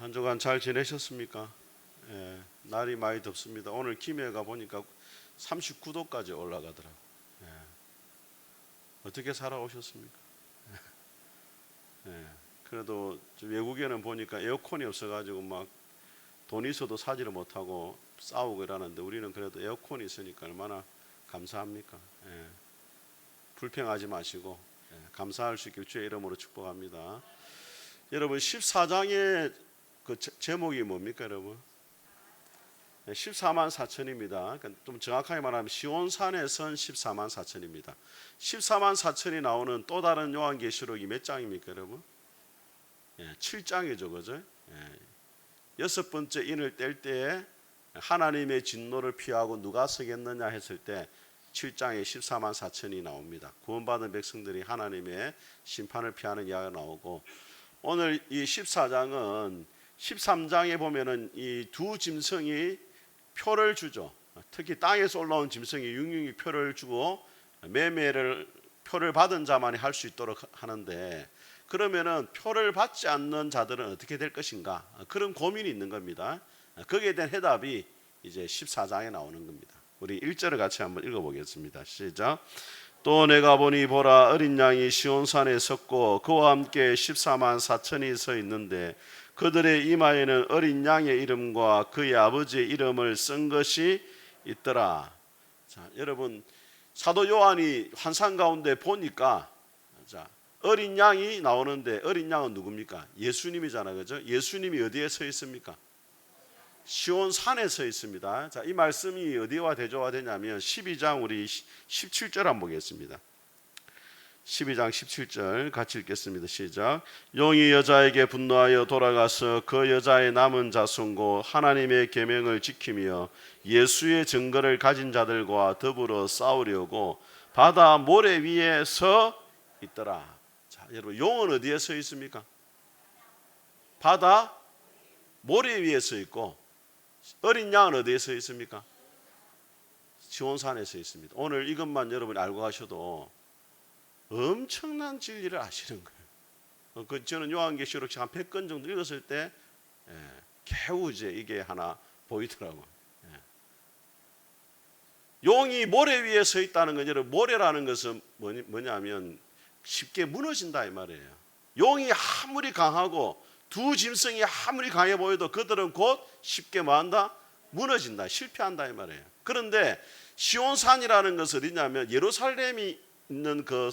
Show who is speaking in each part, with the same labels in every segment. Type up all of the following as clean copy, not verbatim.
Speaker 1: 한 주간 잘 지내셨습니까? 예, 날이 많이 덥습니다. 오늘 김해가 보니까 39도까지 올라가더라고요. 예, 어떻게 살아오셨습니까? 예, 그래도 외국에는 보니까 에어컨이 없어가지고 막 돈 있어도 사지를 못하고 싸우고 이러는데 우리는 그래도 에어컨이 있으니까 얼마나 감사합니까? 예, 불평하지 마시고 감사할 수 있길 주의 이름으로 축복합니다. 여러분 14장의 그 제목이 뭡니까 여러분? 14만 4천입니다. 그러니까 좀 정확하게 말하면 시온산에 선 14만 4천입니다. 14만 4천이 나오는 또 다른 요한계시록이 몇 장입니까 여러분? 7장이죠, 그죠? 여섯 번째 인을 뗄 때에 하나님의 진노를 피하고 누가 서겠느냐 했을 때 7장에 14만 4천이 나옵니다. 구원받은 백성들이 하나님의 심판을 피하는 이야기가 나오고, 오늘 이 14장은 13장에 보면은 이 두 짐승이 표를 주죠. 특히 땅에서 올라온 짐승이 666 표를 주고 매매를 표를 받은 자만이 할 수 있도록 하는데, 그러면은 표를 받지 않는 자들은 어떻게 될 것인가, 그런 고민이 있는 겁니다. 거기에 대한 해답이 이제 14장에 나오는 겁니다. 우리 1절을 같이 한번 읽어보겠습니다. 시작. 또 내가 보니 보라, 어린 양이 시온산에 섰고 그와 함께 14만 4천이 서 있는데 그들의 이마에는 어린 양의 이름과 그의 아버지의 이름을 쓴 것이 있더라. 자, 여러분, 사도 요한이 환상 가운데 보니까, 자, 어린 양이 나오는데 어린 양은 누굽니까? 예수님이잖아요, 그죠? 예수님이 어디에 서 있습니까? 시온산에 서 있습니다. 자, 이 말씀이 어디와 대조가 되냐면 12장 우리 17절 한번 보겠습니다. 12장 17절 같이 읽겠습니다. 시작. 용이 여자에게 분노하여 돌아가서 그 여자의 남은 자손과 하나님의 계명을 지키며 예수의 증거를 가진 자들과 더불어 싸우려고 바다 모래 위에 서 있더라. 자, 여러분, 용은 어디에 서 있습니까? 바다 모래 위에 서 있고, 어린 양은 어디에 서 있습니까? 시온산에 서 있습니다. 오늘 이것만 여러분이 알고 가셔도 엄청난 진리를 아시는 거예요. 저는 요한계시록 한 100권 정도 읽었을 때 겨우 이제 이게 하나 보이더라고요. 용이 모래 위에 서 있다는 건, 여러분, 모래라는 것은 뭐냐면 쉽게 무너진다 이 말이에요. 용이 아무리 강하고 두 짐승이 아무리 강해 보여도 그들은 곧 쉽게 뭐한다? 무너진다, 실패한다 이 말이에요. 그런데 시온산이라는 것은 어디냐면 예루살렘이 있는 그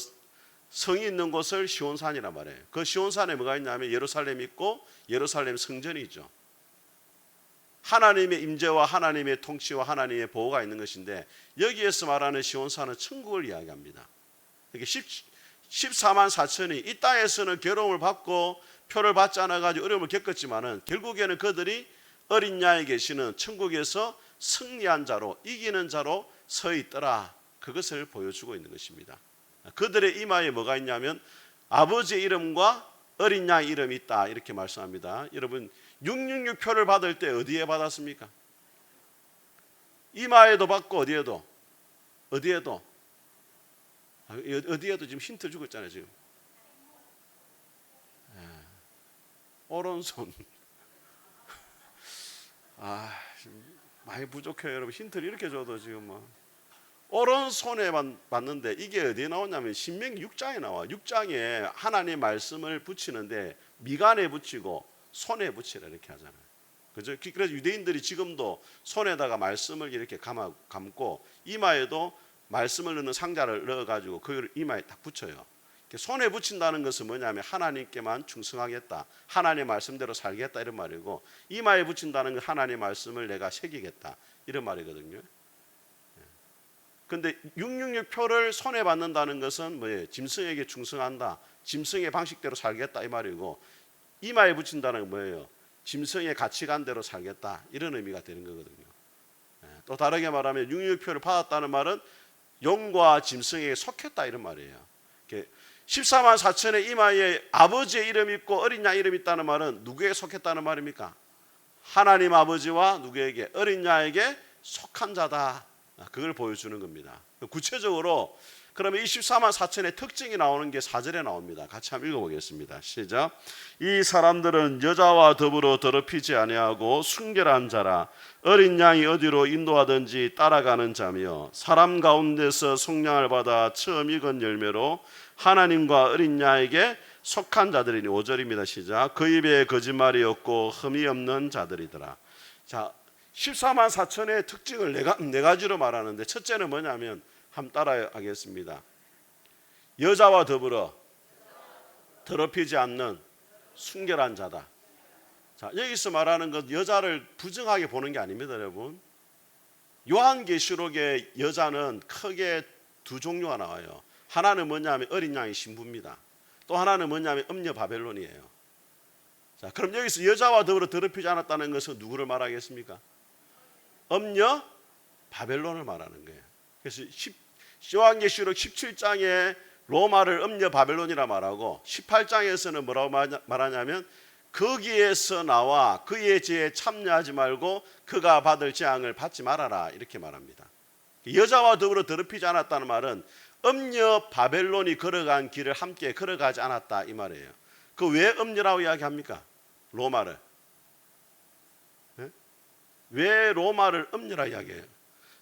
Speaker 1: 성이 있는 곳을 시온산이란 말이에요. 그 시온산에 뭐가 있냐면 예루살렘이 있고 예루살렘 성전이 있죠. 하나님의 임재와 하나님의 통치와 하나님의 보호가 있는 것인데, 여기에서 말하는 시온산은 천국을 이야기합니다. 이렇게 14만 4천이 이 땅에서는 괴로움을 받고 표를 받지 않아가지고 어려움을 겪었지만은 결국에는 그들이 어린 양에 계시는 천국에서 승리한 자로, 이기는 자로 서 있더라. 그것을 보여주고 있는 것입니다. 그들의 이마에 뭐가 있냐면 아버지의 이름과 어린 양의 이름이 있다, 이렇게 말씀합니다. 여러분, 666 표를 받을 때 어디에 받았습니까? 이마에도 받고 어디에도 지금 힌트 주고 있잖아요. 지금 오른손. 많이 부족해요 여러분. 힌트를 이렇게 줘도 지금 뭐 오른손에만 받는데, 이게 어디에 나오냐면 신명기 6장에 나와. 6장에 하나님의 말씀을 붙이는데 미간에 붙이고 손에 붙이라 이렇게 하잖아요, 그죠? 그래서 유대인들이 지금도 손에다가 말씀을 이렇게 감고 이마에도 말씀을 넣는 상자를 넣어가지고 그걸 이마에 딱 붙여요. 손에 붙인다는 것은 뭐냐면 하나님께만 충성하겠다, 하나님의 말씀대로 살겠다, 이런 말이고, 이마에 붙인다는 건 하나님의 말씀을 내가 새기겠다, 이런 말이거든요. 그런데 666 표를 손에 받는다는 것은 뭐예요? 짐승에게 충성한다, 짐승의 방식대로 살겠다, 이 말이고, 이마에 붙인다는 건 뭐예요? 짐승의 가치관대로 살겠다, 이런 의미가 되는 거거든요. 또 다르게 말하면 666 표를 받았다는 말은 용과 짐승에게 속했다, 이런 말이에요. 14만 4천의 이마에 아버지의 이름이 있고 어린 양 이름이 있다는 말은 누구에게 속했다는 말입니까? 하나님 아버지와 누구에게? 어린 양에게 속한 자다. 그걸 보여주는 겁니다. 구체적으로 그러면 이 14만 4천의 특징이 나오는 게 4절에 나옵니다. 같이 한번 읽어보겠습니다. 시작. 이 사람들은 여자와 더불어 더럽히지 아니하고 순결한 자라 어린 양이 어디로 인도하든지 따라가는 자며 사람 가운데서 속량을 받아 처음 익은 열매로 하나님과 어린 양에게 속한 자들이니 5절입니다. 시작. 그 입에 거짓말이 없고 흠이 없는 자들이더라. 자, 14만 4천의 특징을 네 가지로 말하는데 첫째는 뭐냐면 한번 따라하겠습니다. 여자와 더불어 더럽히지 않는 순결한 자다. 자, 여기서 말하는 것 여자를 부정하게 보는 게 아닙니다, 여러분. 요한계시록의 여자는 크게 두 종류가 나와요. 하나는 뭐냐면 어린 양의 신부입니다. 또 하나는 뭐냐면 음녀 바벨론이에요. 자, 그럼 여기서 여자와 더불어 더럽히지 않았다는 것은 누구를 말하겠습니까? 음녀 바벨론을 말하는 거예요. 그래서 요한계시록 17장에 로마를 음녀 바벨론이라 말하고 18장에서는 뭐라고 말하냐면 거기에서 나와 그의 죄에 참여하지 말고 그가 받을 재앙을 받지 말아라 이렇게 말합니다. 여자와 더불어 더럽히지 않았다는 말은 음녀 바벨론이 걸어간 길을 함께 걸어가지 않았다 이 말이에요. 그 왜 음녀라고 이야기합니까? 로마를. 네? 왜 로마를 음녀라 이야기해요?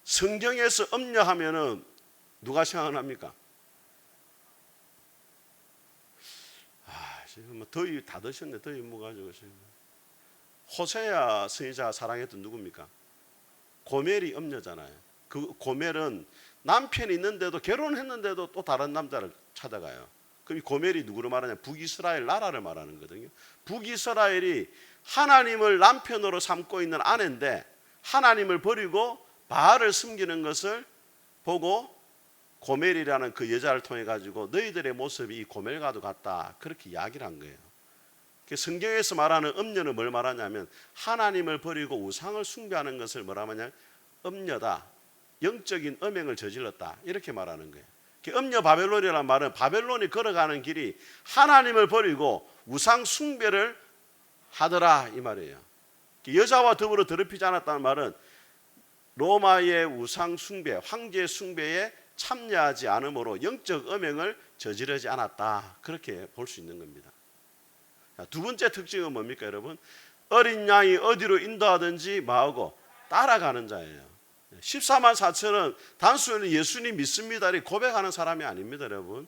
Speaker 1: 성경에서 음녀하면은 누가 생각납니까? 지금 뭐 더위 다 드셨네. 더위 먹어가지고 지금. 호세아 선지자가 사랑했던 누굽니까? 고멜이 음녀잖아요. 그 고멜은 남편이 있는데도 결혼했는데도 또 다른 남자를 찾아가요. 그럼 이 고멜이 누구를 말하냐? 북이스라엘 나라를 말하는 거거든요. 북이스라엘이 하나님을 남편으로 삼고 있는 아내인데 하나님을 버리고 바알을 숨기는 것을 보고 고멜이라는 그 여자를 통해 가지고 너희들의 모습이 이 고멜과도 같다 그렇게 이야기를 한 거예요. 성경에서 말하는 음녀는 뭘 말하냐면 하나님을 버리고 우상을 숭배하는 것을 뭐라 하냐? 음녀다. 영적인 음행을 저질렀다 이렇게 말하는 거예요. 음녀 바벨론이라는 말은 바벨론이 걸어가는 길이 하나님을 버리고 우상 숭배를 하더라 이 말이에요. 여자와 더불어 더럽히지 않았다는 말은 로마의 우상 숭배, 황제 숭배에 참여하지 않으므로 영적 음행을 저지르지 않았다 그렇게 볼 수 있는 겁니다. 두 번째 특징은 뭡니까 여러분? 어린 양이 어디로 인도하든지 마하고 따라가는 자예요. 14만 4천은 단순히 예수님 믿습니다 고백하는 사람이 아닙니다 여러분.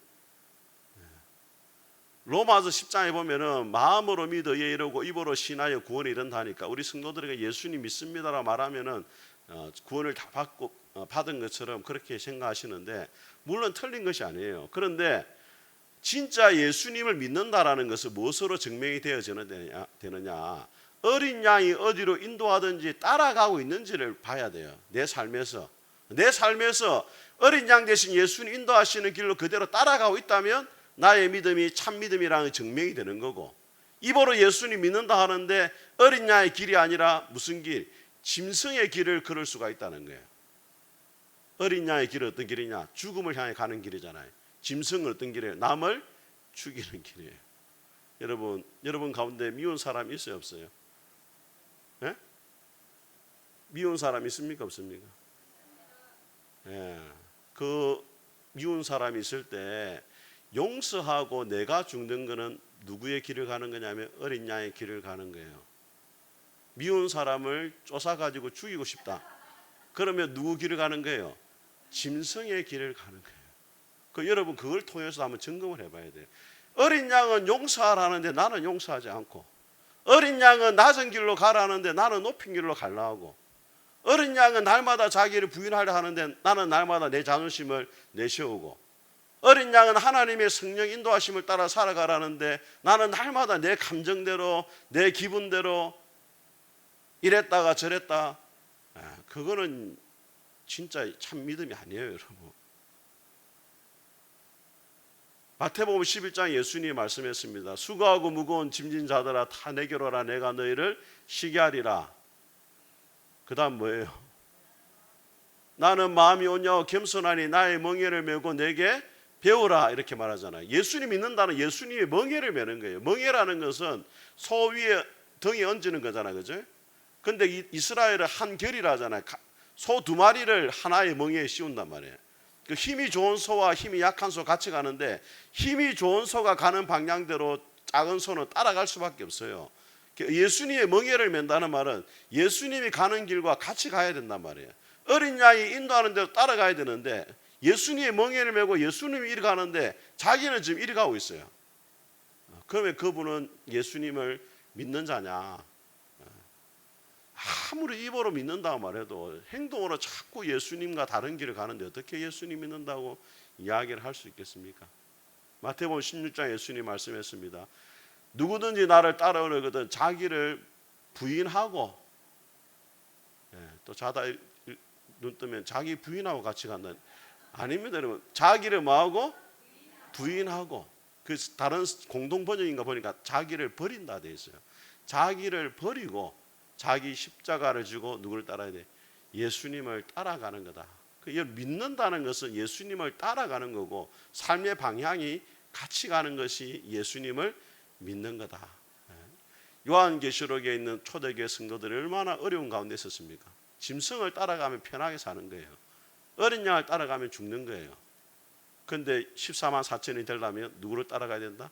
Speaker 1: 로마서 10장에 보면은 마음으로 믿어 예 이르고 입으로 신하여 구원에 이른다니까 우리 성도들에게 예수님 믿습니다라고 말하면은 구원을 다 받은 것처럼 그렇게 생각하시는데 물론 틀린 것이 아니에요. 그런데 진짜 예수님을 믿는다라는 것은 무엇으로 증명이 되느냐? 어린 양이 어디로 인도하든지 따라가고 있는지를 봐야 돼요. 내 삶에서 어린 양 대신 예수님 인도하시는 길로 그대로 따라가고 있다면 나의 믿음이 참 믿음이라는 증명이 되는 거고, 입으로 예수님 믿는다 하는데 어린 양의 길이 아니라 무슨 길? 짐승의 길을 걸을 수가 있다는 거예요. 어린 양의 길은 어떤 길이냐? 죽음을 향해 가는 길이잖아요. 짐승은 어떤 길이에요? 남을 죽이는 길이에요. 여러분 가운데 미운 사람 있어요 없어요? 예? 미운 사람 있습니까 없습니까? 예. 그 미운 사람이 있을 때 용서하고 내가 죽는 거는 누구의 길을 가는 거냐면 어린 양의 길을 가는 거예요. 미운 사람을 쫓아가지고 죽이고 싶다. 그러면 누구 길을 가는 거예요? 짐승의 길을 가는 거예요. 여러분 그걸 통해서 한번 점검을 해봐야 돼요. 어린 양은 용서하라는데 나는 용서하지 않고, 어린 양은 낮은 길로 가라는데 나는 높은 길로 가려 하고, 어린 양은 날마다 자기를 부인하려 하는데 나는 날마다 내 자존심을 내세우고, 어린 양은 하나님의 성령 인도하심을 따라 살아가라는데 나는 날마다 내 감정대로 내 기분대로 이랬다가 저랬다. 그거는 진짜 참 믿음이 아니에요 여러분. 마태복음 11장 예수님이 말씀했습니다. 수고하고 무거운 짐진 자들아 다 내게로 오라 내가 너희를 쉬게 하리라. 그 다음 뭐예요? 나는 마음이 온유하고 겸손하니 나의 멍에를 메고 내게 배우라 이렇게 말하잖아요. 예수님 믿는다는 예수님의 멍에를 메는 거예요. 멍에라는 것은 소 위에 등에 얹는 거잖아요. 그죠? 근데 이스라엘은 한 결이라 하잖아요. 소 두 마리를 하나의 멍에에 씌운단 말이에요. 그 힘이 좋은 소와 힘이 약한 소 같이 가는데 힘이 좋은 소가 가는 방향대로 작은 소는 따라갈 수밖에 없어요. 예수님의 멍에를 맨다는 말은 예수님이 가는 길과 같이 가야 된단 말이에요. 어린 양이 인도하는 대로 따라가야 되는데 예수님의 멍에를 메고 예수님이 이리 가는데 자기는 지금 이리 가고 있어요. 그러면 그분은 예수님을 믿는 자냐? 아무리 입으로 믿는다고 말해도 행동으로 자꾸 예수님과 다른 길을 가는데 어떻게 예수님 믿는다고 이야기를 할 수 있겠습니까? 마태복음 16장 예수님 말씀했습니다. 누구든지 나를 따라오려거든 자기를 부인하고, 또 자다 눈 뜨면 자기 부인하고 같이 간다. 아닙니다, 여러분. 자기를 뭐하고? 부인하고. 그 다른 공동 번역인가 보니까 자기를 버린다 돼 있어요. 자기를 버리고 자기 십자가를 지고 누구를 따라야 돼? 예수님을 따라가는 거다. 믿는다는 것은 예수님을 따라가는 거고 삶의 방향이 같이 가는 것이 예수님을 믿는 거다. 요한계시록에 있는 초대교회 성도들이 얼마나 어려운 가운데 있었습니까? 짐승을 따라가면 편하게 사는 거예요. 어린 양을 따라가면 죽는 거예요. 그런데 14만 4천이 되려면 누구를 따라가야 된다?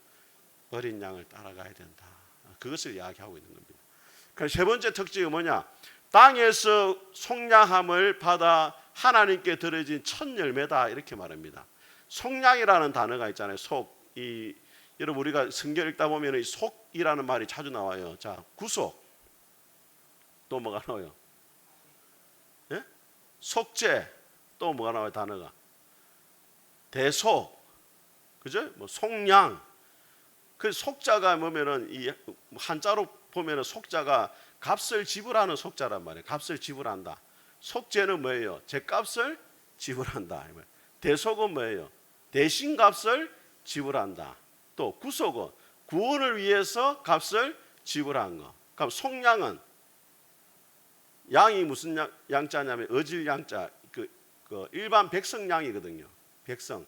Speaker 1: 어린 양을 따라가야 된다. 그것을 이야기하고 있는 겁니다. 그래서 세 번째 특징이 뭐냐? 땅에서 속량함을 받아 하나님께 드려진 첫 열매다 이렇게 말합니다. 속량이라는 단어가 있잖아요. 여러분 우리가 성경 읽다 보면 이 속이라는 말이 자주 나와요. 자, 구속. 또 뭐가 나와요? 예? 속죄. 또 뭐가 나와요? 단어가 대속. 그죠? 뭐 속량. 그 속자가 뭐면은 이 한자로 보면은 속자가 값을 지불하는 속자란 말이에요. 값을 지불한다. 속죄는 뭐예요? 제값을 지불한다. 대속은 뭐예요? 대신 값을 지불한다. 또 구속은 구원을 위해서 값을 지불한 거. 그럼 속량은 양이 무슨 양자냐면 어질 양자. 그 일반 백성량이거든요. 백성.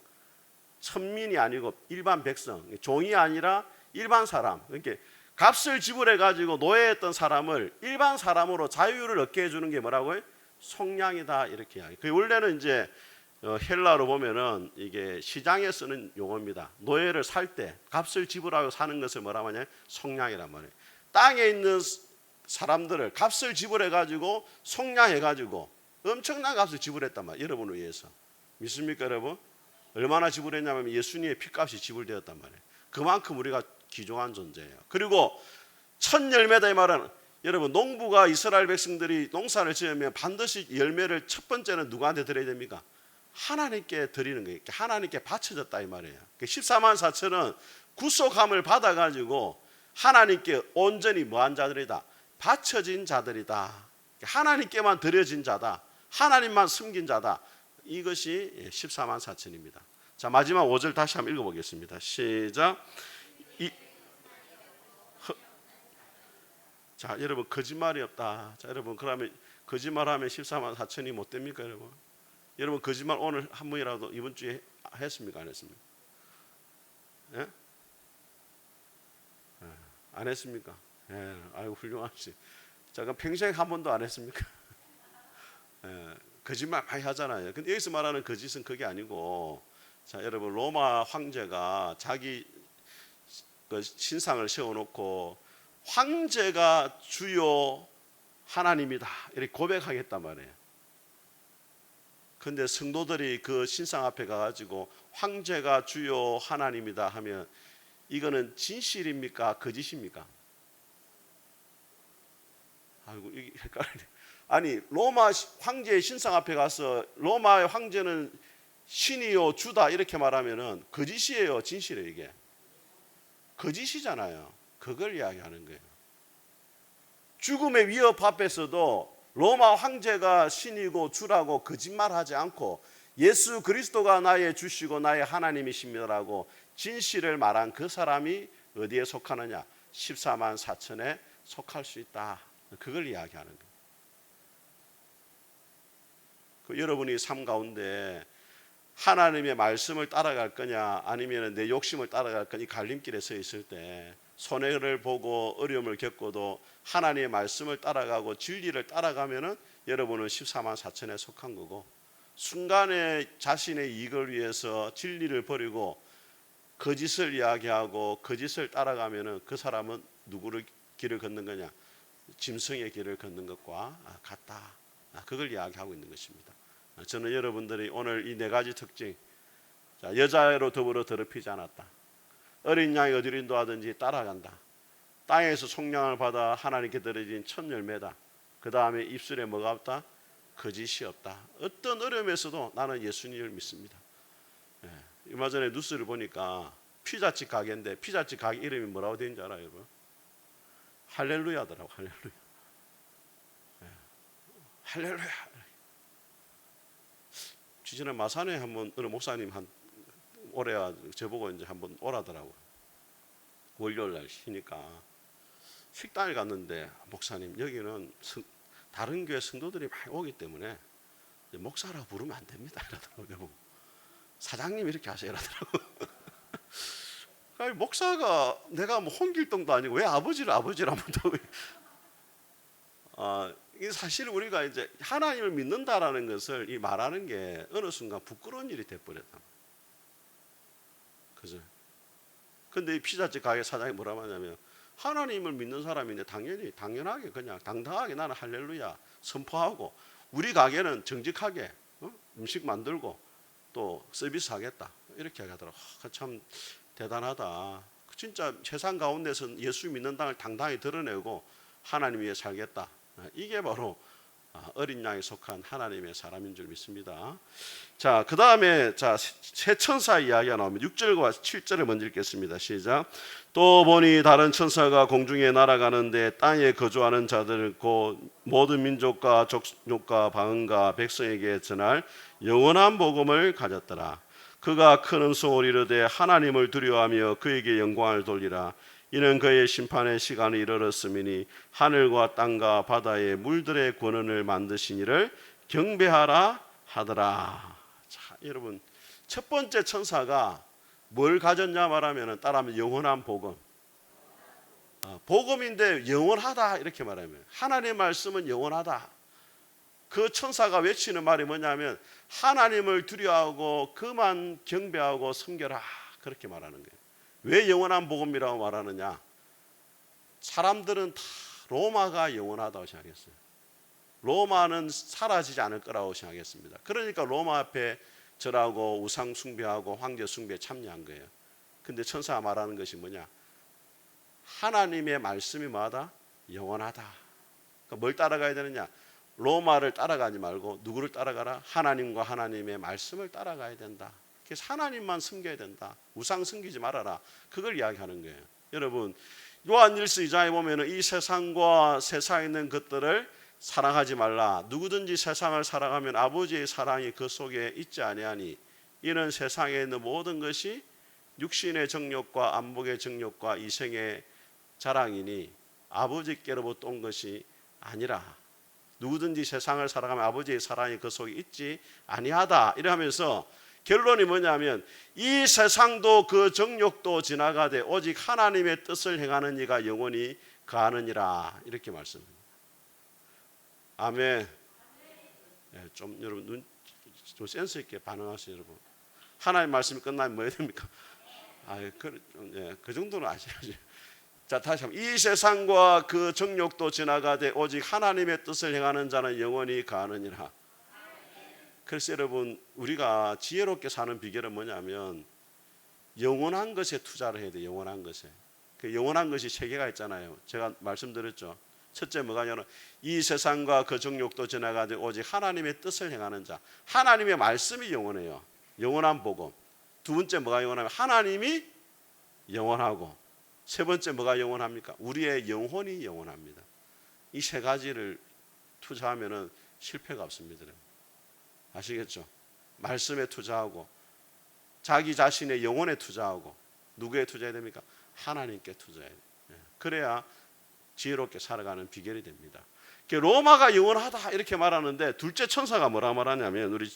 Speaker 1: 천민이 아니고 일반 백성. 종이 아니라 일반 사람. 그러니까 값을 지불해 가지고 노예했던 사람을 일반 사람으로 자유를 얻게 해주는 게 뭐라고요? 속량이다 이렇게 이야기. 그 원래는 이제 헬라로 보면은 이게 시장에 쓰는 용어입니다. 노예를 살 때 값을 지불하고 사는 것을 뭐라고 하냐? 속량이란 말이에요. 땅에 있는 사람들을 값을 지불해 가지고 속량해 가지고 엄청난 값을 지불했단 말이에요. 여러분을 위해서. 믿습니까, 여러분? 얼마나 지불했냐면 예수님의 피값이 지불되었단 말이에요. 그만큼 우리가 귀중한 존재예요. 그리고 첫 열매다 이 말은 여러분 농부가 이스라엘 백성들이 농사를 지으면 반드시 열매를 첫 번째는 누구한테 드려야 됩니까? 하나님께 드리는 거예요. 하나님께 바쳐졌다 이 말이에요. 14만 4천은 구속함을 받아가지고 하나님께 온전히 뭐한 자들이다? 바쳐진 자들이다. 하나님께만 드려진 자다. 하나님만 숨긴 자다. 이것이 14만 4천입니다. 자, 마지막 5절 다시 한번 읽어보겠습니다. 시작. 자, 여러분 거짓말이 없다. 자, 여러분 그러면 거짓말하면 14만 4천이 못 됩니까, 여러분? 여러분 거짓말 오늘 한 번이라도 이번 주에 했습니까, 안 했습니까? 예? 안 했습니까? 예, 아이고 훌륭하시. 자, 그럼 평생 한 번도 안 했습니까? 예, 거짓말 많이 하잖아요. 근데 여기서 말하는 거짓은 그게 아니고, 자, 여러분 로마 황제가 자기 그 신상을 세워놓고 황제가 주요 하나님이다 이렇게 고백하겠단 말이에요. 그런데 성도들이 그 신상 앞에 가가지고 황제가 주요 하나님이다 하면 이거는 진실입니까? 거짓입니까? 아이고 이게 헷갈리네. 아니 로마 황제의 신상 앞에 가서 로마의 황제는 신이요 주다 이렇게 말하면은 거짓이에요, 진실이에요? 이게 거짓이잖아요. 그걸 이야기하는 거예요. 죽음의 위협 앞에서도 로마 황제가 신이고 주라고 거짓말하지 않고 예수 그리스도가 나의 주시고 나의 하나님이십니다라고 진실을 말한 그 사람이 어디에 속하느냐? 14만 4천에 속할 수 있다. 그걸 이야기하는 거예요. 여러분이 삶 가운데 하나님의 말씀을 따라갈 거냐 아니면 내 욕심을 따라갈 거냐 이 갈림길에 서 있을 때 손해를 보고 어려움을 겪고도 하나님의 말씀을 따라가고 진리를 따라가면은 여러분은 14만 4천에 속한 거고 순간에 자신의 이익을 위해서 진리를 버리고 거짓을 이야기하고 거짓을 따라가면은 그 사람은 누구를 길을 걷는 거냐? 짐승의 길을 걷는 것과 같다. 그걸 이야기하고 있는 것입니다. 저는 여러분들이 오늘 이 네 가지 특징, 여자로 더불어 더럽히지 않았다. 어린 양이 어디로 인도하든지 따라간다. 땅에서 속량을 받아 하나님께 드려진 첫 열매다. 그 다음에 입술에 뭐가 없다? 거짓이 없다. 어떤 어려움에서도 나는 예수님을 믿습니다. 얼마 전에 뉴스를 보니까 피자집 가게인데 피자집 가게 이름이 뭐라고 되는지 알아요, 여러분? 할렐루야더라고. 할렐루야. 할렐루야. 지난해 마산에 한번 어느 목사님 한 올해야 저보고 이제 한번 오라더라고. 월요일 날 쉬니까 식당에 갔는데 목사님 여기는 다른 교회 성도들이 많이 오기 때문에 목사라고 부르면 안 됩니다. 이러더라고요. 사장님 이렇게 하세요. 이러더라고요. 아니, 목사가 내가 뭐 홍길동도 아니고 왜 아버지를 아버지라면 또 이게 사실 우리가 이제 하나님을 믿는다라는 것을 이 말하는 게 어느 순간 부끄러운 일이 돼버렸다. 그죠? 근데 이 피자집 가게 사장이 뭐라고 하냐면 하나님을 믿는 사람인데 당연하게 그냥 당당하게 나는 할렐루야 선포하고 우리 가게는 정직하게 음식 만들고 또 서비스 하겠다 이렇게 하더라고. 참 대단하다. 진짜 세상 가운데서 예수 믿는 당을 당당히 드러내고 하나님 위해 살겠다. 이게 바로 어린 양에 속한 하나님의 사람인 줄 믿습니다. 자, 그 다음에 새 천사 이야기가 나오면 6절과 7절을 먼저 읽겠습니다. 시작. 또 보니 다른 천사가 공중에 날아가는데 땅에 거주하는 자들 곧 모든 민족과 족속과 방언과 백성에게 전할 영원한 복음을 가졌더라. 그가 큰 음성으로 이르되 하나님을 두려워하며 그에게 영광을 돌리라. 이는 그의 심판의 시간이 이르렀음이니 하늘과 땅과 바다의 물들의 권원을 만드신 이를 경배하라 하더라. 자, 여러분 첫 번째 천사가 뭘 가졌냐 말하면 따라하면 영원한 복음. 복음인데 영원하다 이렇게 말하면 하나님의 말씀은 영원하다. 그 천사가 외치는 말이 뭐냐면 하나님을 두려워하고 그만 경배하고 섬겨라 그렇게 말하는 거예요. 왜 영원한 복음이라고 말하느냐? 사람들은 다 로마가 영원하다고 생각했어요. 로마는 사라지지 않을 거라고 생각했습니다. 그러니까 로마 앞에 절하고 우상 숭배하고 황제 숭배에 참여한 거예요. 근데 천사가 말하는 것이 뭐냐? 하나님의 말씀이 뭐하다? 영원하다. 그러니까 뭘 따라가야 되느냐? 로마를 따라가지 말고 누구를 따라가라? 하나님과 하나님의 말씀을 따라가야 된다. 그래서 하나님만 섬겨야 된다. 우상 섬기지 말아라. 그걸 이야기하는 거예요. 여러분 요한일서 2장에 보면 이 세상과 세상에 있는 것들을 사랑하지 말라. 누구든지 세상을 사랑하면 아버지의 사랑이 그 속에 있지 아니하니 이는 세상에 있는 모든 것이 육신의 정욕과 안목의 정욕과 이생의 자랑이니 아버지께로부터 온 것이 아니라 누구든지 세상을 사랑하면 아버지의 사랑이 그 속에 있지 아니하다. 이러면서 결론이 뭐냐면 이 세상도 그 정욕도 지나가되 오직 하나님의 뜻을 행하는 이가 영원히 거하느니라 이렇게 말씀합니다. 아멘. 네, 좀 여러분 좀 센스 있게 반응하세요, 여러분. 하나님 말씀이 끝나면 뭐 해야 됩니까? 그 정도는 아셔야죠. 자, 다시 한번 이 세상과 그 정욕도 지나가되 오직 하나님의 뜻을 행하는 자는 영원히 거하느니라. 그래서 여러분 우리가 지혜롭게 사는 비결은 뭐냐면 영원한 것에 투자를 해야 돼요. 영원한 것에. 그 영원한 것이 세 개가 있잖아요. 제가 말씀드렸죠. 첫째 뭐가냐면 이 세상과 그 정욕도 지나가되 오직 하나님의 뜻을 행하는 자. 하나님의 말씀이 영원해요. 영원한 복음. 두 번째 뭐가 영원하면 하나님이 영원하고 세 번째 뭐가 영원합니까? 우리의 영혼이 영원합니다. 이 세 가지를 투자하면은 실패가 없습니다. 아시겠죠? 말씀에 투자하고 자기 자신의 영혼에 투자하고 누구에 투자해야 됩니까? 하나님께 투자해야 돼요. 그래야 지혜롭게 살아가는 비결이 됩니다. 로마가 영원하다 이렇게 말하는데 둘째 천사가 뭐라 말하냐면 우리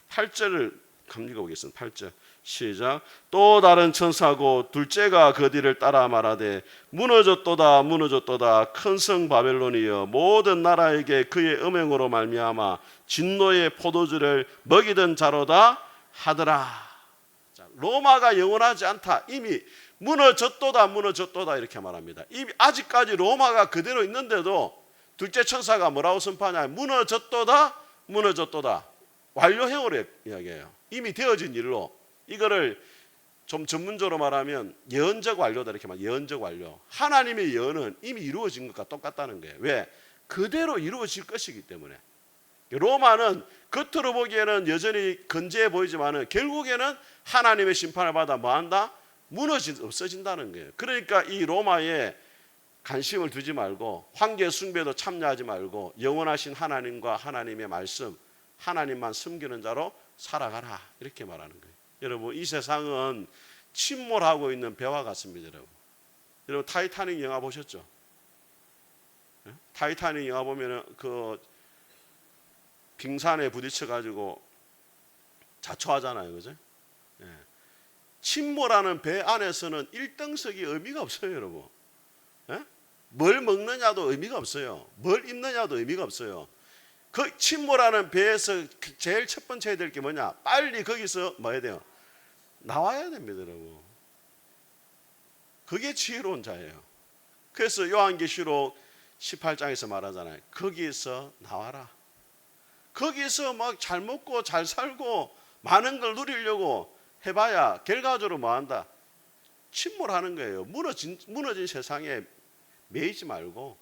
Speaker 1: 8절을 한번 읽어보겠습니다. 8절 시작. 또 다른 천사고 둘째가 그 뒤를 따라 말하되 무너졌도다 무너졌도다 큰 성 바벨론이여 모든 나라에게 그의 음행으로 말미암아 진노의 포도주를 먹이던 자로다 하더라. 자, 로마가 영원하지 않다. 이미 무너졌도다 무너졌도다 이렇게 말합니다. 이미 아직까지 로마가 그대로 있는데도 둘째 천사가 뭐라고 선포하냐, 무너졌도다 무너졌도다. 완료형으로 이야기해요. 이미 되어진 일로. 이거를 좀 전문적으로 말하면 예언적 완료다 이렇게 말해요. 예언적 완료. 하나님의 예언은 이미 이루어진 것과 똑같다는 거예요. 왜? 그대로 이루어질 것이기 때문에. 로마는 겉으로 보기에는 여전히 건재해 보이지만 결국에는 하나님의 심판을 받아 뭐한다? 없어진다는 거예요. 그러니까 이 로마에 관심을 두지 말고 황제 숭배도 참여하지 말고 영원하신 하나님과 하나님의 말씀, 하나님만 섬기는 자로 살아가라 이렇게 말하는 거예요. 여러분, 이 세상은 침몰하고 있는 배와 같습니다. 여러분 타이타닉 영화 보셨죠? 타이타닉 영화 보면은 그 빙산에 부딪혀 가지고 자초하잖아요, 그죠? 침몰하는 배 안에서는 1등석이 의미가 없어요, 여러분. 뭘 먹느냐도 의미가 없어요. 뭘 입느냐도 의미가 없어요. 그 침몰하는 배에서 제일 첫 번째 해야 될 게 뭐냐? 빨리 거기서 뭐 해야 돼요? 나와야 됩니다, 여러분. 그게 지혜로운 자예요. 그래서 요한계시록 18장에서 말하잖아요. 거기서 나와라. 거기서 막 잘 먹고 잘 살고 많은 걸 누리려고 해봐야 결과적으로 뭐한다? 침몰하는 거예요. 무너진 세상에 매이지 말고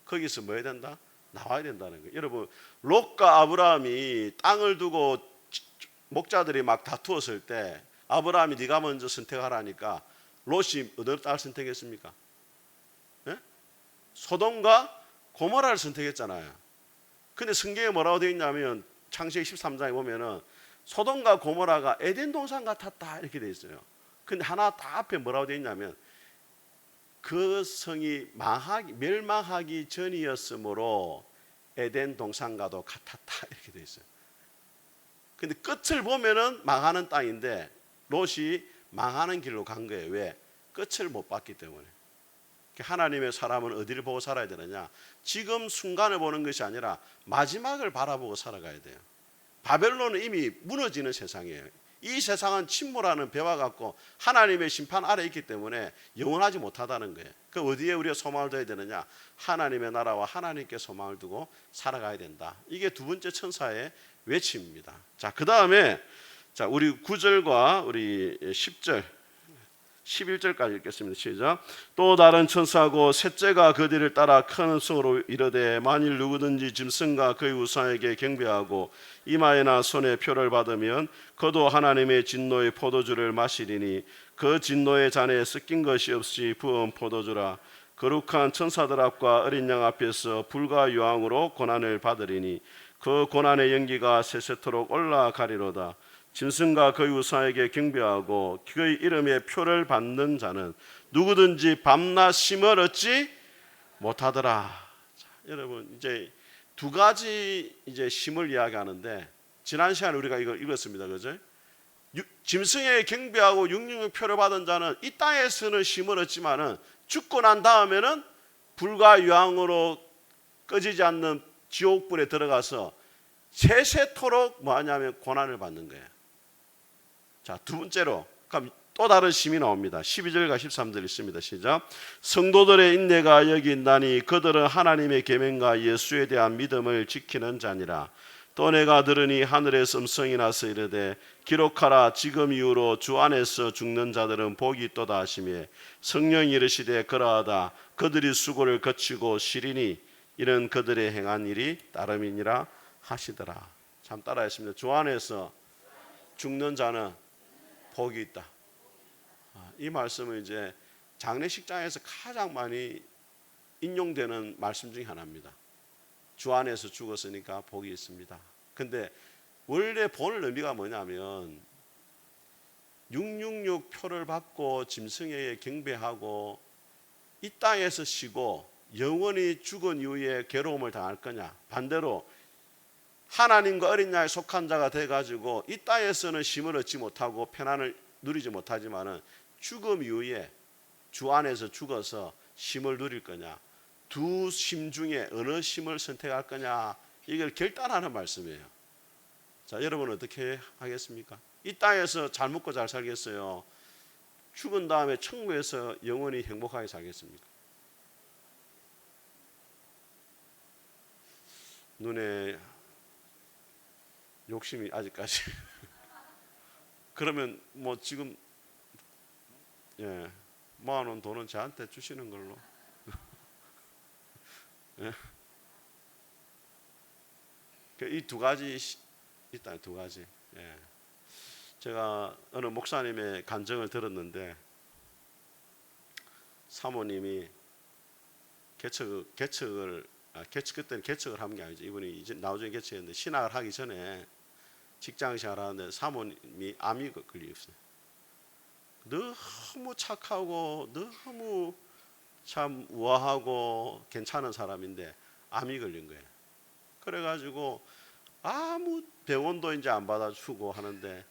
Speaker 1: 거기서 뭐 해야 된다? 나와야 된다는 거예요. 여러분, 롯과 아브라함이 땅을 두고 목자들이 막 다투었을 때 아브라함이 네가 먼저 선택하라니까 롯이 어느 땅을 선택했습니까? 네? 소돔과 고모라를 선택했잖아요. 근데 성경에 뭐라고 되어 있냐면 창세기 13장에 보면은 소돔과 고모라가 에덴 동산 같았다 이렇게 되어 있어요. 근데 하나 다 앞에 뭐라고 되어 있냐면 그 성이 멸망하기 전이었으므로 에덴 동산과도 같았다 이렇게 되어 있어요. 근데 끝을 보면은 망하는 땅인데 롯이 망하는 길로 간 거예요. 왜? 끝을 못 봤기 때문에. 하나님의 사람은 어디를 보고 살아야 되느냐? 지금 순간을 보는 것이 아니라 마지막을 바라보고 살아가야 돼요. 바벨론은 이미 무너지는 세상이에요. 이 세상은 침몰하는 배와 같고 하나님의 심판 아래 있기 때문에 영원하지 못하다는 거예요. 그 어디에 우리가 소망을 둬야 되느냐? 하나님의 나라와 하나님께 소망을 두고 살아가야 된다. 이게 두 번째 천사의 외침입니다. 자, 그 다음에 자, 우리 9절과 우리 10절 11절까지 읽겠습니다. 시작. 또 다른 천사고 셋째가 그 뒤를 따라 큰 성으로 이르되 만일 누구든지 짐승과 그의 우상에게 경배하고 이마에나 손에 표를 받으면 그도 하나님의 진노의 포도주를 마시리니 그 진노의 잔에 섞인 것이 없이 부은 포도주라. 거룩한 천사들 앞과 어린 양 앞에서 불과 유황으로 고난을 받으리니 그 고난의 연기가 세세토록 올라가리로다. 짐승과 그의 우상에게 경배하고 그의 이름에 표를 받는 자는 누구든지 밤낮 쉼을 얻지 못하더라. 자, 여러분 이제 두 가지 이제 쉼을 이야기하는데 지난 시간에 우리가 이걸 읽었습니다, 그죠? 짐승에게 경배하고 육육의 표를 받은 자는 이 땅에서는 쉼을 얻지만은 죽고 난 다음에는 불과 유황으로 꺼지지 않는 지옥불에 들어가서 세세토록 뭐하냐면 고난을 받는 거예요. 자, 두 번째로 그럼 또 다른 쉼이 나옵니다. 12절과 13절 있습니다. 시작. 성도들의 인내가 여기 있나니 그들은 하나님의 계명과 예수에 대한 믿음을 지키는 자니라. 또 내가 들으니 하늘에서 음성이 나서 이르되 기록하라. 지금 이후로 주 안에서 죽는 자들은 복이 있도다 하시며 성령이 이르시되 그러하다. 그들이 수고를 거치고 쉬리니 이는 그들의 행한 일이 따름이니라 하시더라. 참 따라했습니다. 주 안에서 죽는 자는 복이 있다. 이 말씀은 이제 장례식장에서 가장 많이 인용되는 말씀 중에 하나입니다. 주 안에서 죽었으니까 복이 있습니다. 근데 원래 본 의미가 뭐냐면 666 표를 받고 짐승에게 경배하고 이 땅에서 쉬고 영원히 죽은 이후에 괴로움을 당할 거냐, 반대로 666 표를 받지 않고 이 땅에서 죽고 영원히 죽는 자는 어떻게 되느냐, 복이 있다. 이 말씀은 이제 장례식장에서 가장 많이 인용되는 말씀 중에 하나입니다. 주 안에서 죽었으니까 복이 있습니다. 근데 원래 본 의미가 뭐냐면 666 표를 받고 짐승에게 경배하고 이 땅에서 쉬고 영원히 죽은 이후에 괴로움을 당할 거냐, 반대로 하나님과 어린 양에 속한 자가 돼가지고 이 땅에서는 쉼을 얻지 못하고 편안을 누리지 못하지만은 죽음 이후에 주 안에서 죽어서 쉼을 누릴 거냐, 두 쉼 중에 어느 쉼을 선택할 거냐, 이걸 결단하는 말씀이에요. 자, 여러분 어떻게 하겠습니까? 이 땅에서 잘 먹고 잘 살겠어요? 죽은 다음에 천국에서 영원히 행복하게 살겠습니까? 눈에 욕심이 아직까지 그러면 뭐 지금 모아놓은 돈은 저한테 주시는 걸로. 이 두 가지 있다. 두 가지. 제가 어느 목사님의 간증을 들었는데 사모님이 그때는 개척을 한 게 아니죠. 이분이 이제 나중에 개척했는데 신학을 하기 전에 직장 생활을 하는데 사모님이 암이 걸렸어요. 너무 착하고 너무 참 우아하고 괜찮은 사람인데 암이 걸린 거예요. 그래가지고 아무 병원도 이제 안 받아주고 하는데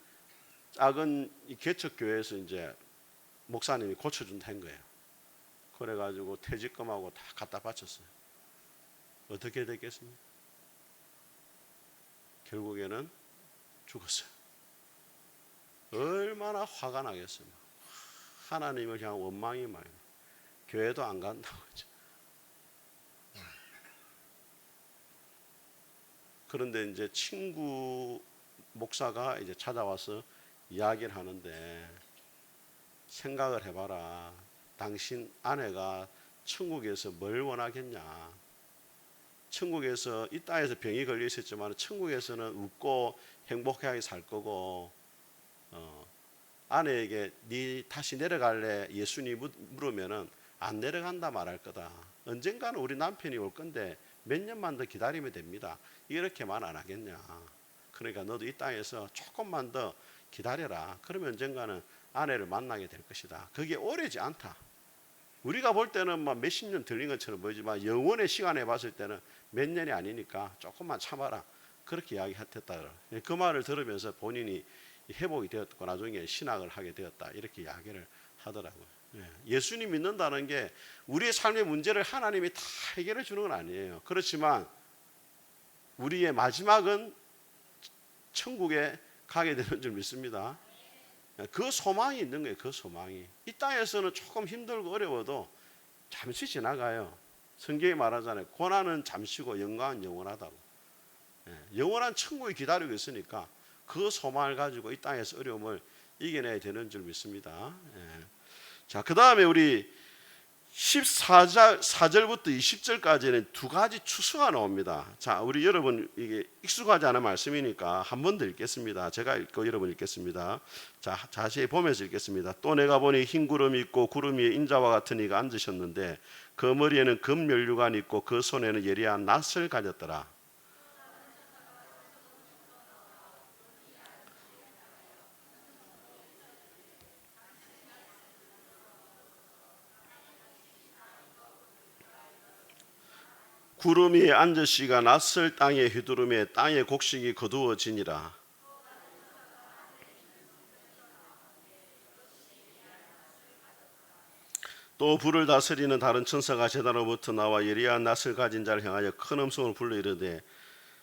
Speaker 1: 작은 개척교회에서 이제 목사님이 고쳐준다 한 거예요. 그래가지고 퇴직금하고 다 갖다 바쳤어요. 어떻게 됐겠습니까? 결국에는 죽었어요. 얼마나 화가 나겠습니까? 하나님을 그냥 원망이 많이, 교회도 안 간다고 그러죠. 그런데 이제 친구 목사가 이제 찾아와서 이야기를 하는데, 생각을 해봐라. 당신 아내가 천국에서 뭘 원하겠냐? 천국에서 이 땅에서 병이 걸려 있었지만 천국에서는 웃고 행복하게 살 거고, 아내에게 네 다시 내려갈래? 예수님 물으면은 안 내려간다 말할 거다. 언젠가는 우리 남편이 올 건데 몇 년만 더 기다리면 됩니다. 이렇게만 안 하겠냐? 그러니까 너도 이 땅에서 조금만 더 기다려라. 그러면 언젠가는 아내를 만나게 될 것이다. 그게 오래지 않다. 우리가 볼 때는 막 몇십 년 들린 것처럼 보이지만 영원의 시간에 봤을 때는 몇 년이 아니니까 조금만 참아라. 그렇게 이야기했다. 그 말을 들으면서 본인이 회복이 되었고 나중에 신학을 하게 되었다. 이렇게 이야기를 하더라고요. 예수님 믿는다는 게 우리의 삶의 문제를 하나님이 다 해결해 주는 건 아니에요. 그렇지만 우리의 마지막은 천국에 가게 되는 줄 믿습니다. 그 소망이 있는 거예요. 그 소망이. 이 땅에서는 조금 힘들고 어려워도 잠시 지나가요. 성경이 말하잖아요. 고난은 잠시고 영광은 영원하다고. 영원한 천국이 기다리고 있으니까 그 소망을 가지고 이 땅에서 어려움을 이겨내야 되는 줄 믿습니다. 자, 그 다음에 우리 14절부터 20절까지는 두 가지 추수가 나옵니다. 자, 우리 여러분 이게 익숙하지 않은 말씀이니까 한 번 더 읽겠습니다. 제가 읽고 여러분 읽겠습니다. 자, 자세히 보면서 읽겠습니다. 또 내가 보니 흰 구름이 있고 구름 위에 인자와 같은 이가 앉으셨는데 그 머리에는 금면류관이 있고 그 손에는 예리한 낫을 가졌더라. 구름 위에 앉으시가 낯설 땅의 휘두름에 땅의 곡식이 거두어지니라. 또 불을 다스리는 다른 천사가 제단으로부터 나와 예리한 낫을 가진 자를 향하여 큰 음성으로 불러 이르되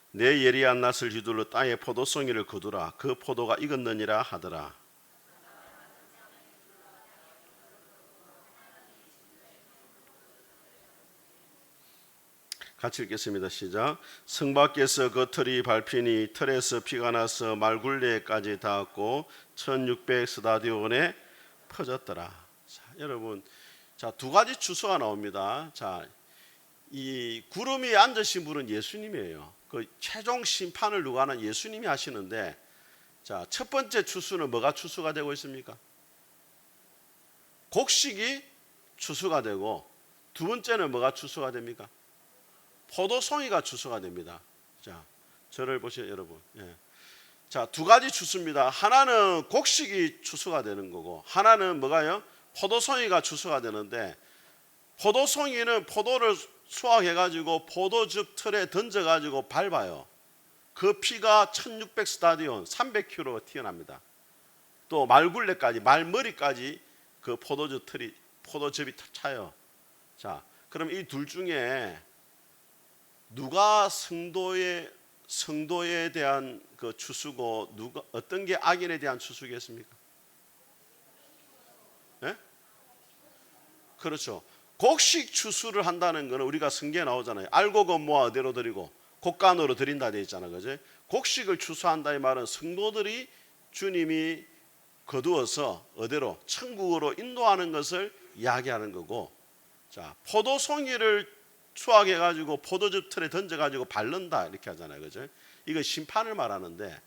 Speaker 1: 내 예리한 낫을 휘둘러 땅의 포도송이를 거두라. 그 포도가 익었느니라 하더라. 같이 읽겠습니다. 시작. 성 밖에서 그 틀이 밟히니 틀에서 피가 나서 말굴레까지 닿았고 1600스타디온에 퍼졌더라. 자, 여러분, 자, 두 가지 추수가 나옵니다. 자, 이 구름 위에 앉으신 분은 예수님이에요. 그 최종 심판을 누가 하는 예수님이 하시는데, 자, 첫 번째 추수는 뭐가 추수가 되고 있습니까? 곡식이 추수가 되고, 두 번째는 뭐가 추수가 됩니까? 포도송이가 추수가 됩니다. 자, 저를 보세요, 여러분. 자, 두 가지 추수입니다. 하나는 곡식이 추수가 되는 거고, 하나는 뭐가요? 포도송이가 추수가 되는데, 포도송이는 포도를 수확해가지고 포도즙 틀에 던져가지고 밟아요. 그 피가 1600 스타디온 300km 튀어납니다. 또 말굴레까지 말머리까지 그 포도즙이 차요. 자, 그럼 이 둘 중에 누가 성도에 대한 그 추수고 누가 어떤 게 악인에 대한 추수겠습니까? 네? 그렇죠. 곡식 추수를 한다는 것은 우리가 성경에 나오잖아요. 알고 건모아 어디로 드리고 곡간으로 드린다 되어 있잖아요. 그죠? 곡식을 추수한다 이 말은 성도들이 주님이 거두어서 어디로 천국으로 인도하는 것을 이야기하는 거고, 자, 포도송이를 수확해 가지고 포도즙 틀에 던져 가지고 바른다 이렇게 하잖아요. 그죠? 이거 심판을 말하는데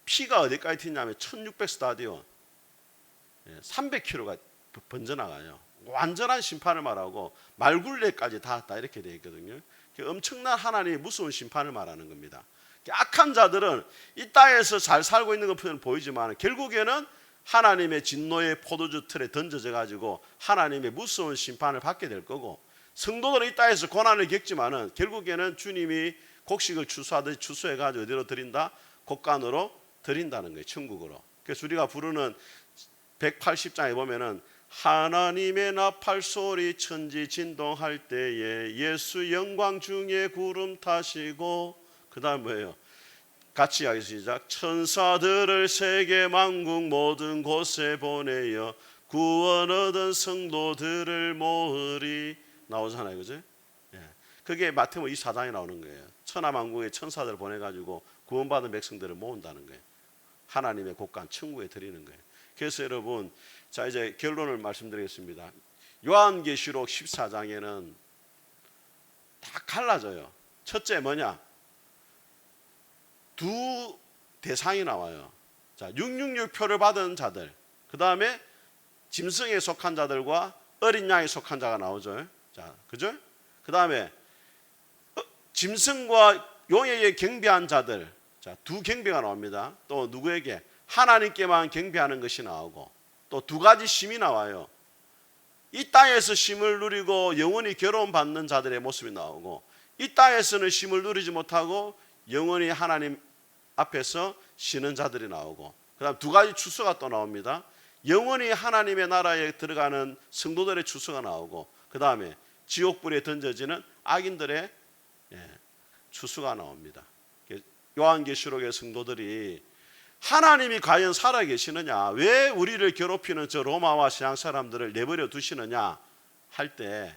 Speaker 1: 피가 어디까지 튀냐면 1600 스타디온 300km가 번져나가요. 완전한 심판을 말하고 말굴레까지 닿았다 이렇게 되어 있거든요. 엄청난 하나님의 무서운 심판을 말하는 겁니다. 악한 자들은 이 땅에서 잘 살고 있는 것은 보이지만 결국에는 하나님의 진노의 포도주 틀에 던져져 가지고 하나님의 무서운 심판을 받게 될 거고, 성도들은 이 땅에서 고난을 겪지만은 결국에는 주님이 곡식을 추수하듯이 추수해 가지고 어디로 드린다? 곡간으로 드린다는 거예요. 천국으로. 그래서 우리가 부르는 180장에 보면은 하나님의 나팔 소리 천지 진동할 때에 예수 영광 중에 구름 타시고, 그 다음 뭐예요? 같이 하겠습니다. 시작. 천사들을 세계 만국 모든 곳에 보내어 구원 얻은 성도들을 모으리 나오잖아요. 그죠? 예. 그게 마태복음 24장에 나오는 거예요. 천하만국의 천사들을 보내가지고 구원받은 백성들을 모은다는 거예요. 하나님의 곡간 천국에 드리는 거예요. 그래서 여러분, 자 이제 결론을 말씀드리겠습니다. 요한계시록 14장에는 다 갈라져요. 첫째 뭐냐? 두 대상이 나와요. 자, 666표를 받은 자들, 그 다음에 짐승에 속한 자들과 어린 양에 속한 자가 나오죠. 자, 그죠? 그 다음에 짐승과 용에게 경배한 자들, 자, 두 경배가 나옵니다. 또 누구에게? 하나님께만 경배하는 것이 나오고, 또 두 가지 심이 나와요. 이 땅에서 심을 누리고 영원히 괴로움 받는 자들의 모습이 나오고, 이 땅에서는 심을 누리지 못하고 영원히 하나님 앞에서 쉬는 자들이 나오고, 그 다음 두 가지 추수가 또 나옵니다. 영원히 하나님의 나라에 들어가는 성도들의 추수가 나오고, 그 다음에 지옥불에 던져지는 악인들의 추수가 나옵니다. 요한계시록의 성도들이 하나님이 과연 살아계시느냐, 왜 우리를 괴롭히는 저 로마와 서양 사람들을 내버려 두시느냐 할 때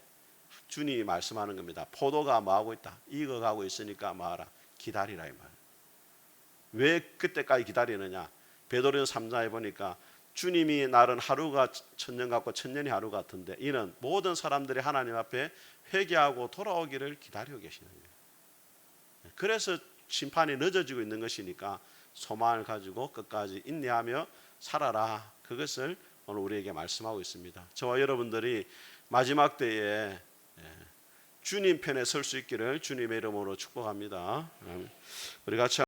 Speaker 1: 주님이 말씀하는 겁니다. 포도가 뭐하고 있다? 익어가고 있으니까 뭐하라? 기다리라 이 말. 왜 그때까지 기다리느냐? 베드로전서 3장에 보니까 주님이 날은 하루가 천년 같고 천년이 하루 같은데 이는 모든 사람들이 하나님 앞에 회개하고 돌아오기를 기다리고 계시는 거예요. 그래서 심판이 늦어지고 있는 것이니까 소망을 가지고 끝까지 인내하며 살아라. 그것을 오늘 우리에게 말씀하고 있습니다. 저와 여러분들이 마지막 때에 주님 편에 설 수 있기를 주님의 이름으로 축복합니다. 우리 같이